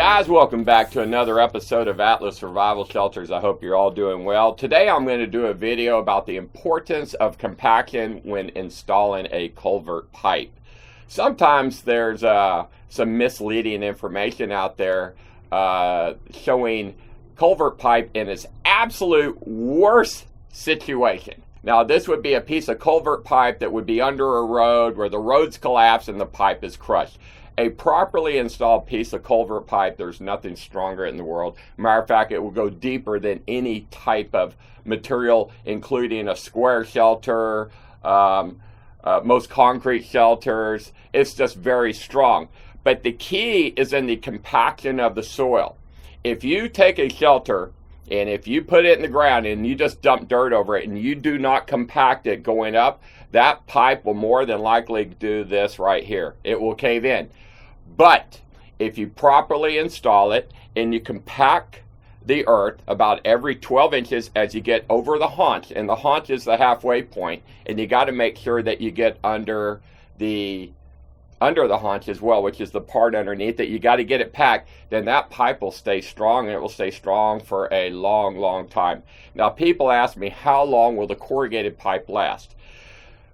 Guys, welcome back to another episode of Atlas Survival Shelters. I hope you're all doing well. Today I'm going to do a video about the importance of compaction when installing a culvert pipe. Sometimes there's some misleading information out there showing culvert pipe in its absolute worst situation. Now, this would be a piece of culvert pipe that would be under a road where the road's collapsed and the pipe is crushed. A properly installed piece of culvert pipe, there's nothing stronger in the world. Matter of fact, it will go deeper than any type of material, including a square shelter, most concrete shelters. It's just very strong. But the key is in the compaction of the soil. If you take a shelter and if you put it in the ground and you just dump dirt over it and you do not compact it going up, that pipe will more than likely do this right here. It will cave in. But if you properly install it and you compact the earth about every 12 inches as you get over the haunch, and the haunch is the halfway point, and you got to make sure that you get under the haunch as well, which is the part underneath it. You got to get it packed, then that pipe will stay strong, and it will stay strong for a long, long time. Now, people ask me, how long will the corrugated pipe last?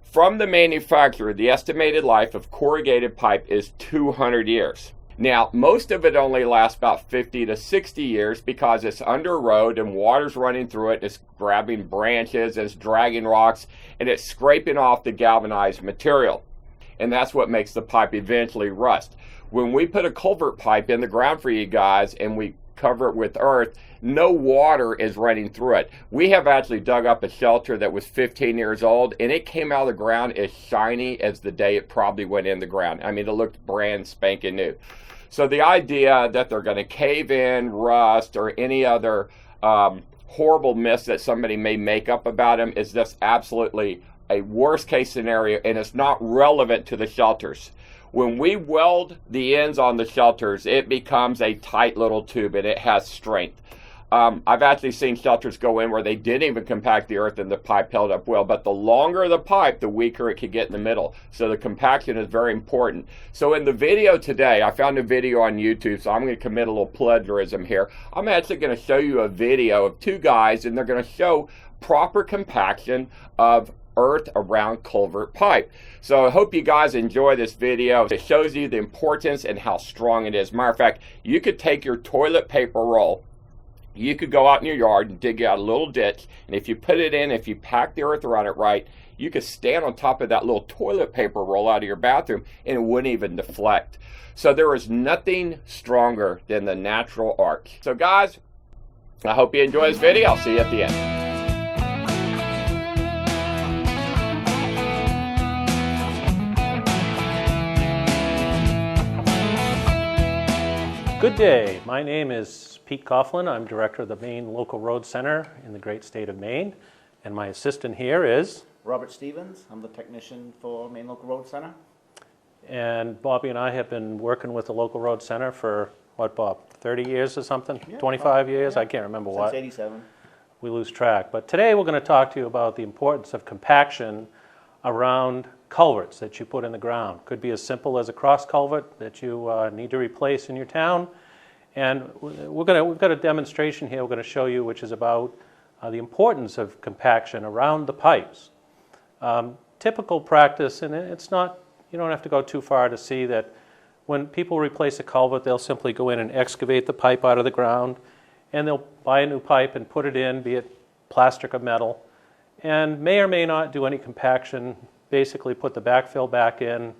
From the manufacturer, the estimated life of corrugated pipe is 200 years. Now, most of it only lasts about 50 to 60 years because it's under a road and water's running through it, it's grabbing branches, it's dragging rocks, and it's scraping off the galvanized material. And that's what makes the pipe eventually rust. When we put a culvert pipe in the ground for you guys and we cover it with earth, no water is running through it. We have actually dug up a shelter that was 15 years old, and it came out of the ground as shiny as the day it probably went in the ground. I mean, it looked brand spanking new. So the idea that they're going to cave in, rust, or any other horrible myths that somebody may make up about them is just absolutely a worst case scenario, and it's not relevant to the shelters. When we weld the ends on the shelters, it becomes a tight little tube and it has strength. I've actually seen shelters go in where they didn't even compact the earth and the pipe held up well, but the longer the pipe, the weaker it could get in the middle. So the compaction is very important. So in the video today, I found a video on YouTube, so I'm going to commit a little plagiarism here. I'm actually going to show you a video of two guys, and they're going to show proper compaction of earth around culvert pipe. So I hope you guys enjoy this video. It shows you the importance and how strong it is. Matter of fact, you could take your toilet paper roll, you could go out in your yard and dig out a little ditch, and if you put it in, if you pack the earth around it right, you could stand on top of that little toilet paper roll out of your bathroom and it wouldn't even deflect. So there is nothing stronger than the natural arch. So guys, I hope you enjoy this video. I'll see you at the end. Good day. My name is Pete Coughlin. I'm director of the Maine Local Road Center in the great state of Maine. And my assistant here is Robert Stevens. I'm the technician for Maine Local Road Center. And Bobby and I have been working with the Local Road Center for, what, Bob, 30 years or something? Yeah, 25 years? yeah. I can't remember what. Since 87. We lose track. But today we're going to talk to you about the importance of compaction around culverts that you put in the ground. Could be as simple as a cross culvert that you need to replace in your town. And we've got a demonstration here we're going to show you, which is about the importance of compaction around the pipes. Typical practice, and it's not, you don't have to go too far to see that when people replace a culvert, they'll simply go in and excavate the pipe out of the ground, and they'll buy a new pipe and put it in, be it plastic or metal, and may or may not do any compaction. Basically put the backfill back in,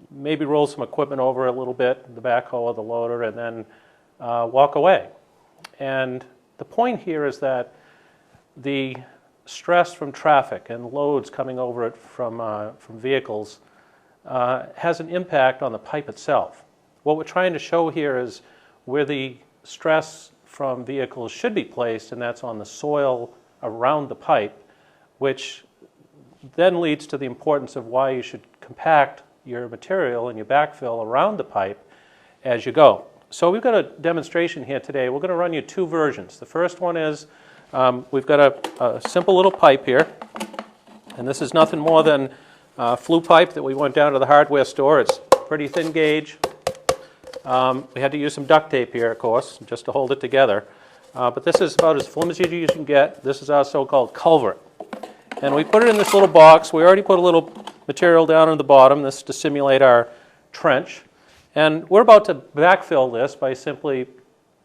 maybe roll some equipment over a little bit, the backhoe or the loader, and then walk away. And the point here is that the stress from traffic and loads coming over it from vehicles has an impact on the pipe itself. What we're trying to show here is where the stress from vehicles should be placed, and that's on the soil around the pipe, which then leads to the importance of why you should compact your material and your backfill around the pipe as you go. So we've got a demonstration here today. We're going to run you two versions. The first one is we've got a simple little pipe here, and this is nothing more than flue pipe that we went down to the hardware store. It's pretty thin gauge. We had to use some duct tape here, of course, just to hold it together. But this is about as flimsy as you can get. This is our so-called culvert. And we put it in this little box. We already put a little material down in the bottom. This is to simulate our trench. And we're about to backfill this by simply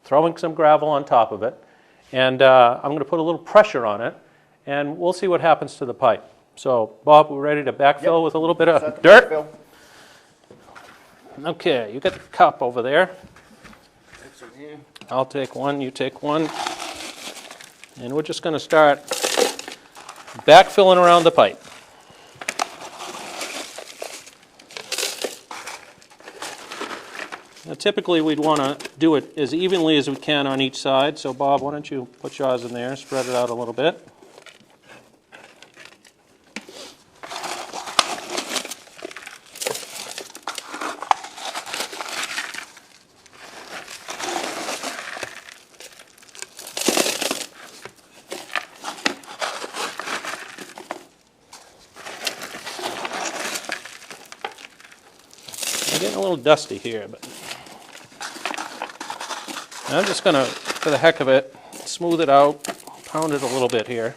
throwing some gravel on top of it. And I'm going to put a little pressure on it. And we'll see what happens to the pipe. So, Bob, we're ready to backfill with a little bit of dirt? Okay, you got the cup over there. I'll take one, you take one. And we're just going to start backfilling around the pipe. Now, typically we'd want to do it as evenly as we can on each side. So Bob, why don't you put yours in there, spread it out a little bit. Getting a little dusty here, but I'm just going to, for the heck of it, smooth it out, pound it a little bit here.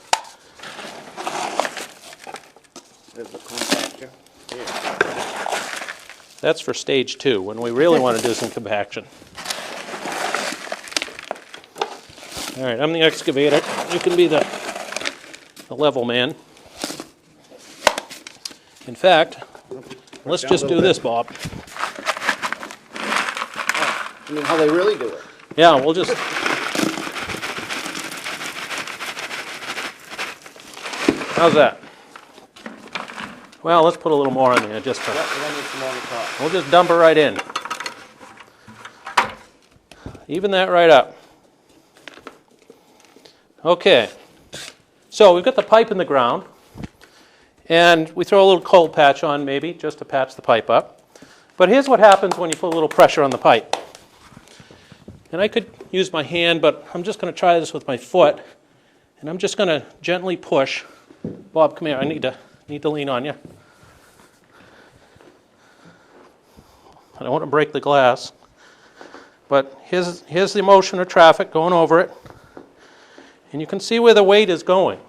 There's the compactor. That's for stage 2, when we really want to do some compaction. All right, I'm the excavator. You can be the level man. In fact, let's just do this, Bob. I mean, how they really do it. Yeah, we'll just... How's that? Well, let's put a little more in there just to... Yep, and then some on the top. We'll just dump it right in. Even that right up. Okay. So we've got the pipe in the ground. And we throw a little cold patch on maybe, just to patch the pipe up. But here's what happens when you put a little pressure on the pipe. And I could use my hand, but I'm just going to try this with my foot. And I'm just going to gently push. Bob, come here. I need to lean on you. I don't want to break the glass. But here's the motion of traffic going over it. And you can see where the weight is going.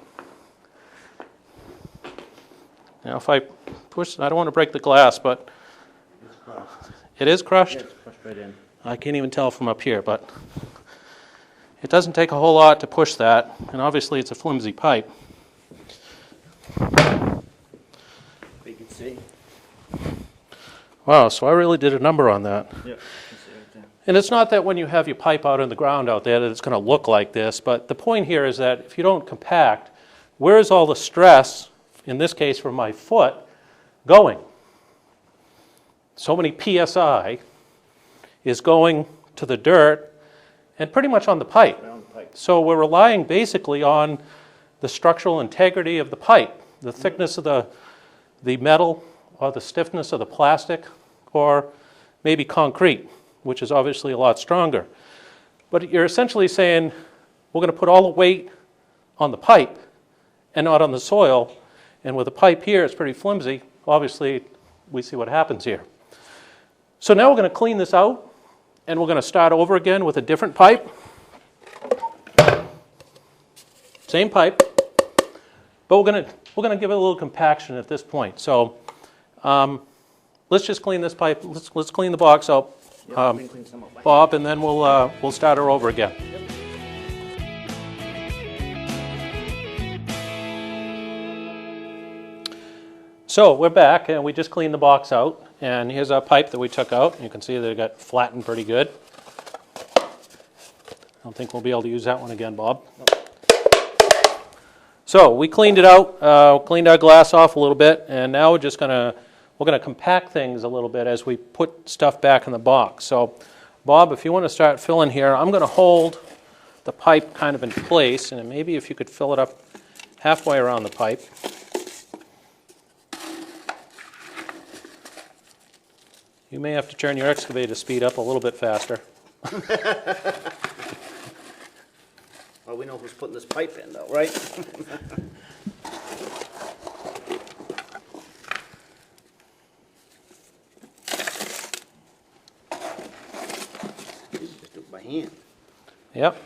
Now if I push, I don't want to break the glass, but it is crushed. Yeah, it's crushed right in. I can't even tell from up here, but it doesn't take a whole lot to push that, and obviously it's a flimsy pipe. You can see. Wow, so I really did a number on that. Yep, you can see right there. And it's not that when you have your pipe out in the ground out there that it's going to look like this, but the point here is that if you don't compact, where is all the stress, in this case from my foot, going? So many PSI is going to the dirt and pretty much on the pipe. So we're relying basically on the structural integrity of the pipe, the thickness of the metal or the stiffness of the plastic or maybe concrete, which is obviously a lot stronger. But you're essentially saying we're going to put all the weight on the pipe and not on the soil. And with the pipe here, it's pretty flimsy. Obviously, we see what happens here. So now we're going to clean this out. And we're going to start over again with a different pipe. Same pipe. But we're going to give it a little compaction at this point. So let's just clean this pipe. Let's clean the box out, Bob, and then we'll start her over again. So we're back, and we just cleaned the box out. And here's our pipe that we took out. You can see that it got flattened pretty good. I don't think we'll be able to use that one again, Bob. Nope. So we cleaned it out, cleaned our glass off a little bit, and now we're gonna compact things a little bit as we put stuff back in the box. So, Bob, if you want to start filling here, I'm going to hold the pipe kind of in place, and maybe if you could fill it up halfway around the pipe. You may have to turn your excavator speed up a little bit faster. Well, we know who's putting this pipe in, though, right? hand. Yep.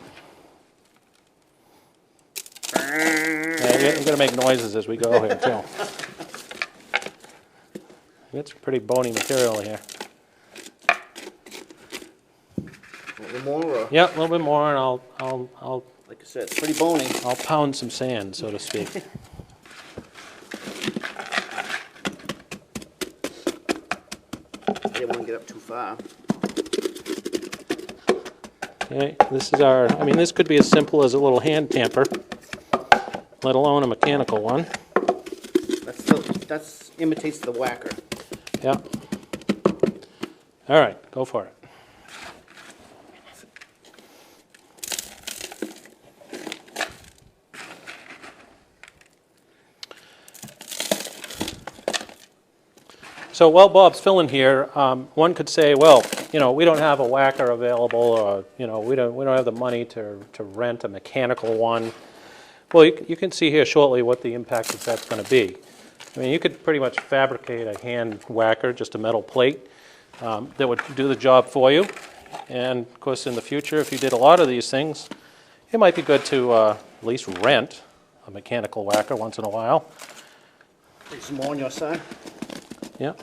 Yeah, you're gonna make noises as we go here too. It's pretty bony material here. A little more, or, Yep, a little bit more, and I'll like I said, it's pretty bony. I'll pound some sand, so to speak. I didn't want to get up too far. Okay, this is our. I mean, this could be as simple as a little hand tamper, let alone a mechanical one. That's imitates the whacker. Yeah. All right, go for it. So while Bob's filling here, one could say, well, you know, we don't have a whacker available, or you know, we don't have the money to rent a mechanical one. Well, you can see here shortly what the impact of that's going to be. I mean, you could pretty much fabricate a hand whacker, just a metal plate, that would do the job for you. And of course, in the future, if you did a lot of these things, it might be good to at least rent a mechanical whacker once in a while. Take some more on your side. Yeah.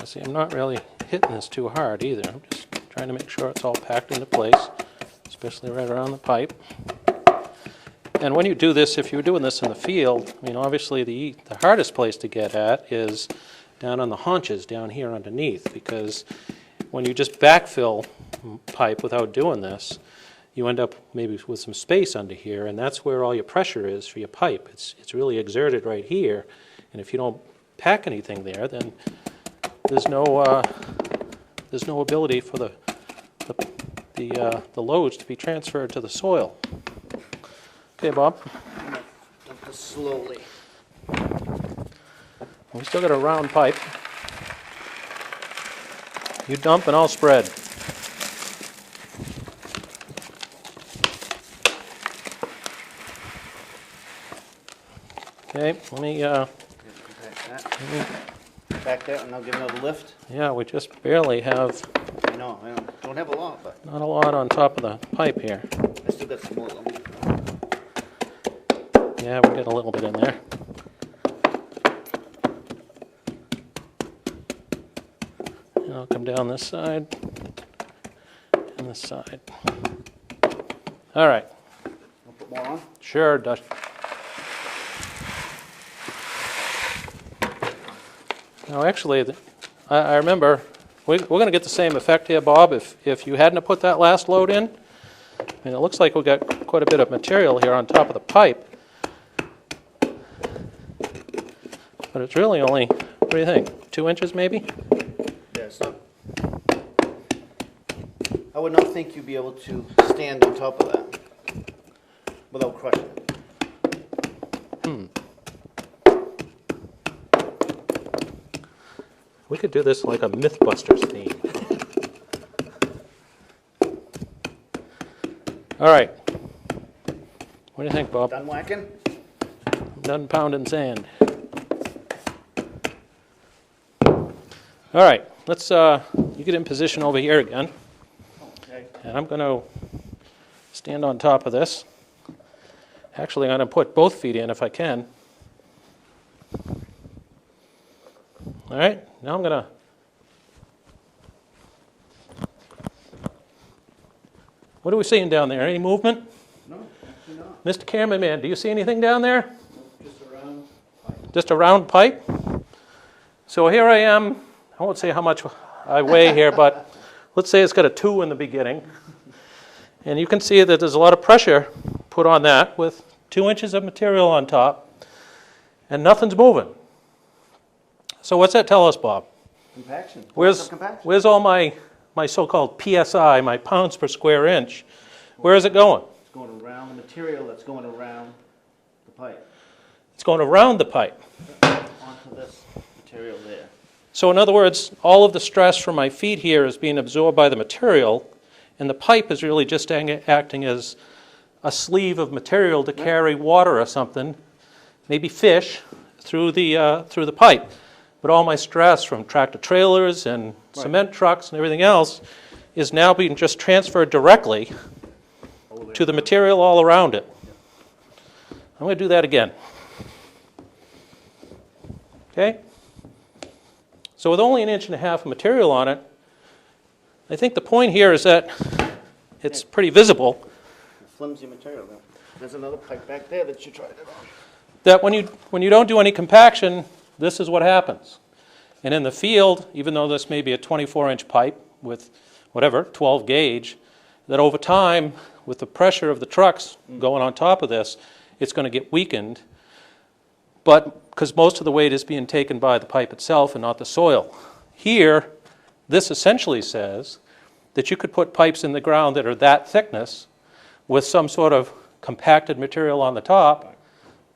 See, I'm not really hitting this too hard either. I'm just trying to make sure it's all packed into place, especially right around the pipe. And when you do this, if you're doing this in the field, I mean, obviously the hardest place to get at is down on the haunches, down here underneath, because when you just backfill pipe without doing this, you end up maybe with some space under here, and that's where all your pressure is for your pipe. It's really exerted right here, and if you don't pack anything there, then there's no ability for the loads to be transferred to the soil. Okay, Bob. Dump this slowly. We still got a round pipe. You dump and I'll spread. Okay, let me. Back there, and I'll give another lift. Yeah, we just barely have. I don't have a lot, but Not a lot on top of the pipe here. I still got some more though. Yeah, we got a little bit in there. And I'll come down this side and this side. All right. I'll put more on. Sure, Dutch. Now, actually, I remember we're going to get the same effect here, Bob. If you hadn't put that last load in, and it looks like we got quite a bit of material here on top of the pipe. But it's really only, what do you think, 2 inches maybe? Yeah, so I would not think you'd be able to stand on top of that without crushing it. We could do this like a Mythbusters theme. All right. What do you think, Bob? Done whacking? I'm done pounding sand. All right. Let's. You get in position over here again, Okay. and I'm going to stand on top of this. Actually, I'm going to put both feet in if I can. All right, now I'm going to what are we seeing down there? Any movement? No, actually not. Mr. Cameraman, do you see anything down there? Just around pipe. Just a round pipe? So here I am. I won't say how much I weigh here, but let's say it's got a 2 in the beginning. And you can see that there's a lot of pressure put on that with 2 inches of material on top, and nothing's moving. So what's that tell us, Bob? Compaction. Where's all my so-called PSI, my pounds per square inch? Where is it going? It's going around the material that's going around the pipe. It's going around the pipe. On to this material there. So in other words, all of the stress from my feet here is being absorbed by the material, and the pipe is really just acting as a sleeve of material to carry water or something, maybe fish, through the pipe. But all my stress from tractor trailers and cement trucks and everything else is now being just transferred directly to the material all around it. I'm going to do that again. Okay? So with only 1.5 inches of material on it, I think the point here is that it's pretty visible Flimsy material there. There's another pipe back there that you tried it on. that when you don't do any compaction, this is what happens. And in the field, even though this may be a 24-inch pipe with whatever, 12 gauge, that over time, with the pressure of the trucks going on top of this, it's going to get weakened, but because most of the weight is being taken by the pipe itself and not the soil. Here, this essentially says that you could put pipes in the ground that are that thickness with some sort of compacted material on the top,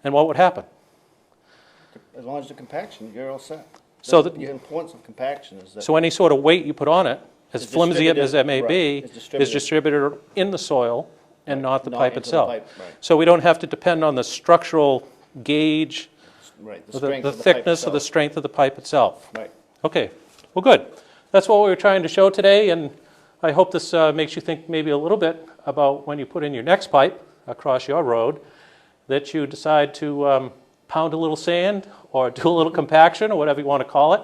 and what would happen? As long as the compaction, you're all set. So The importance of compaction is that So any sort of weight you put on it, as It's flimsy as that may be, distributed. is distributed in the soil and not the Not pipe into the itself. pipe, right. So we don't have to depend on the structural gauge, right, the strength of the pipe thickness or the itself. strength of the pipe itself. Right. Okay, well, good. That's what we were trying to show today, and I hope this makes you think maybe a little bit about when you put in your next pipe across your road, that you decide to pound a little sand or do a little compaction or whatever you want to call it,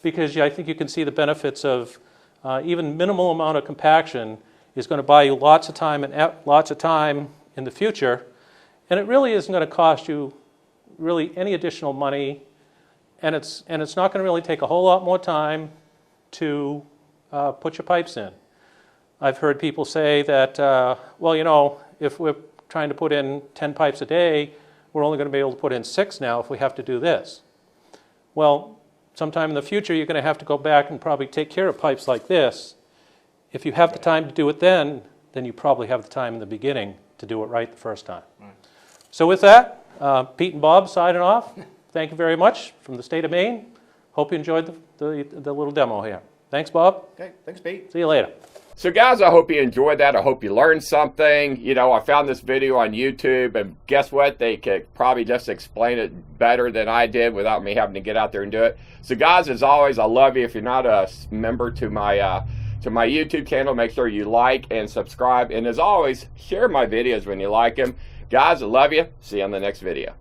because I think you can see the benefits of even minimal amount of compaction is going to buy you lots of time in the future, and it really isn't going to cost you really any additional money, and it's not going to really take a whole lot more time to put your pipes in. I've heard people say that, well, you know, if we're trying to put in 10 pipes a day, we're only going to be able to put in 6 now if we have to do this. Well, sometime in the future, you're going to have to go back and probably take care of pipes like this. If you have the time to do it then you probably have the time in the beginning to do it right the first time. Right. So with that, Pete and Bob signing off. Thank you very much from the state of Maine. Hope you enjoyed the little demo here. Thanks, Bob. Okay, thanks, Pete. See you later. So guys, I hope you enjoyed that. I hope you learned something. You know, I found this video on YouTube, and guess what? They could probably just explain it better than I did without me having to get out there and do it. So guys, as always, I love you. If you're not a member to my YouTube channel, make sure you like and subscribe. And as always, share my videos when you like them. Guys, I love you. See you on the next video.